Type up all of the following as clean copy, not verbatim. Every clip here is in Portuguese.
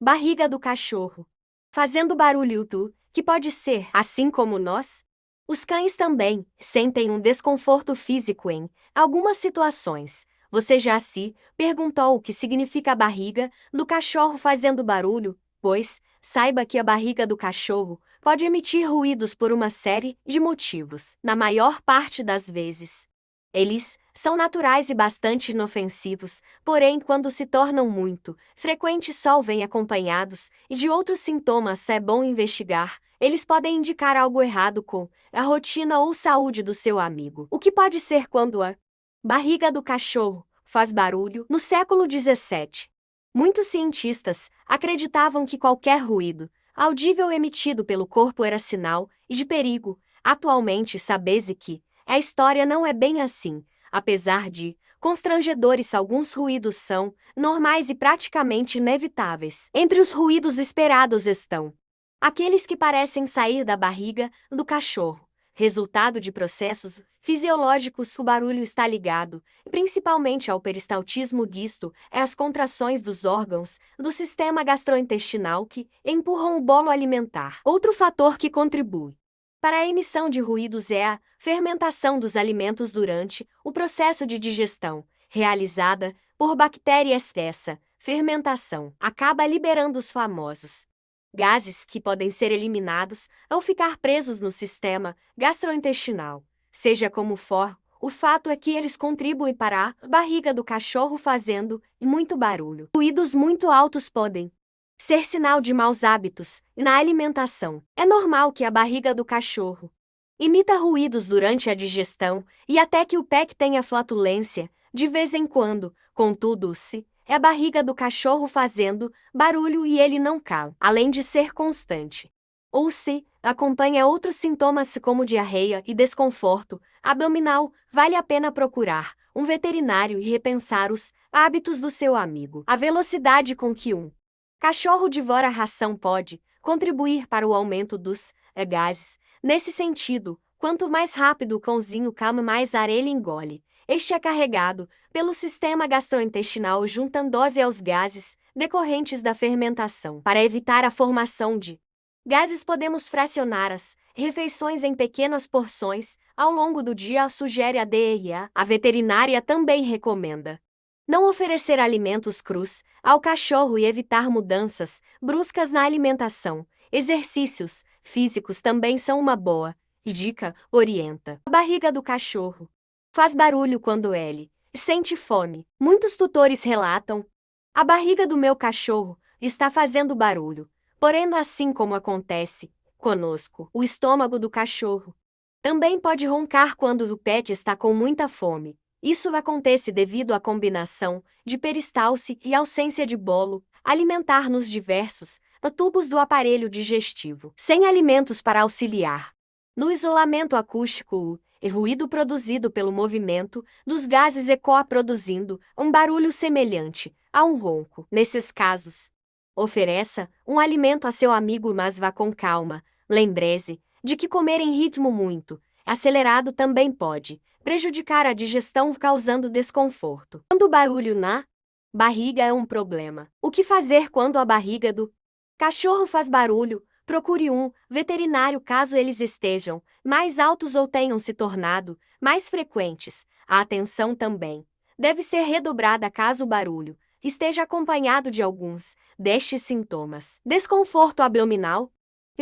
Barriga do cachorro. Fazendo barulho que pode ser, assim como nós. Os cães também sentem um desconforto físico em algumas situações. Você já se perguntou o que significa a barriga do cachorro fazendo barulho? Pois, saiba que a barriga do cachorro pode emitir ruídos por uma série de motivos. Na maior parte das vezes, eles são naturais e bastante inofensivos, porém, quando se tornam muito frequentes, só vêm acompanhados e de outros sintomas. É bom investigar. Eles podem indicar algo errado com a rotina ou saúde do seu amigo. O que pode ser quando a barriga do cachorro faz barulho? No século XVII, muitos cientistas acreditavam que qualquer ruído audível emitido pelo corpo era sinal de perigo. Atualmente, sabe-se que a história não é bem assim. Apesar de constrangedores, alguns ruídos são normais e praticamente inevitáveis. Entre os ruídos esperados estão aqueles que parecem sair da barriga do cachorro, resultado de processos fisiológicos. O barulho está ligado principalmente ao peristaltismo. Isto é as contrações dos órgãos do sistema gastrointestinal que empurram o bolo alimentar. Outro fator que contribui para a emissão de ruídos é a fermentação dos alimentos durante o processo de digestão, realizada por bactérias. Essa fermentação acaba liberando os famosos gases que podem ser eliminados ou ficar presos no sistema gastrointestinal. Seja como for, o fato é que eles contribuem para a barriga do cachorro fazendo muito barulho. Ruídos muito altos podem ser sinal de maus hábitos na alimentação. É normal que a barriga do cachorro imita ruídos durante a digestão e até que o pet tenha flatulência de vez em quando. Contudo, se é a barriga do cachorro fazendo barulho e ele não cala, além de ser constante, ou se acompanha outros sintomas como diarreia e desconforto abdominal, vale a pena procurar um veterinário e repensar os hábitos do seu amigo. A velocidade com que um cachorro devora a ração pode contribuir para o aumento dos gases. Nesse sentido, quanto mais rápido o cãozinho come, mais ar ele engole. Este é carregado pelo sistema gastrointestinal, juntando dose aos gases decorrentes da fermentação. Para evitar a formação de gases, podemos fracionar as refeições em pequenas porções ao longo do dia, sugere a DEA. A veterinária também recomenda não oferecer alimentos crus ao cachorro e evitar mudanças bruscas na alimentação. Exercícios físicos também são uma boa dica. Orienta. A barriga do cachorro faz barulho quando ele sente fome. Muitos tutores relatam: a barriga do meu cachorro está fazendo barulho. Porém, assim como acontece conosco, o estômago do cachorro também pode roncar quando o pet está com muita fome. Isso acontece devido à combinação de peristalse e ausência de bolo alimentar nos diversos tubos do aparelho digestivo. Sem alimentos para auxiliar no isolamento acústico, o ruído produzido pelo movimento dos gases ecoa, produzindo um barulho semelhante a um ronco. Nesses casos, ofereça um alimento a seu amigo, mas vá com calma. Lembre-se de que comer em ritmo muito acelerado também pode prejudicar a digestão, causando desconforto. Quando o barulho na barriga é um problema, o que fazer quando a barriga do cachorro faz barulho? Procure um veterinário caso eles estejam mais altos ou tenham se tornado mais frequentes. A atenção também deve ser redobrada caso o barulho esteja acompanhado de alguns destes sintomas: desconforto abdominal,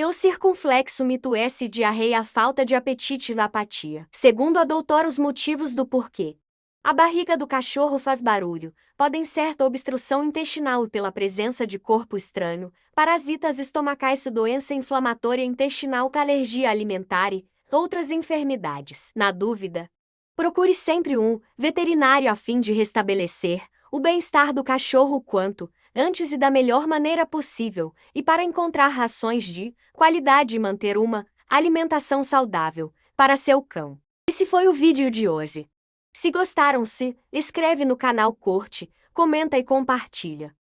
eu circunflexo, mito S, diarreia, falta de apetite e apatia. Segundo a doutora, os motivos do porquê a barriga do cachorro faz barulho podem ser obstrução intestinal e pela presença de corpo estranho, parasitas estomacais, doença inflamatória intestinal, alergia alimentar e outras enfermidades. Na dúvida, procure sempre um veterinário a fim de restabelecer o bem-estar do cachorro o quanto antes e da melhor maneira possível, e para encontrar rações de qualidade e manter uma alimentação saudável para seu cão. Esse foi o vídeo de hoje. Se gostaram, se inscreve no canal, curte, comenta e compartilha.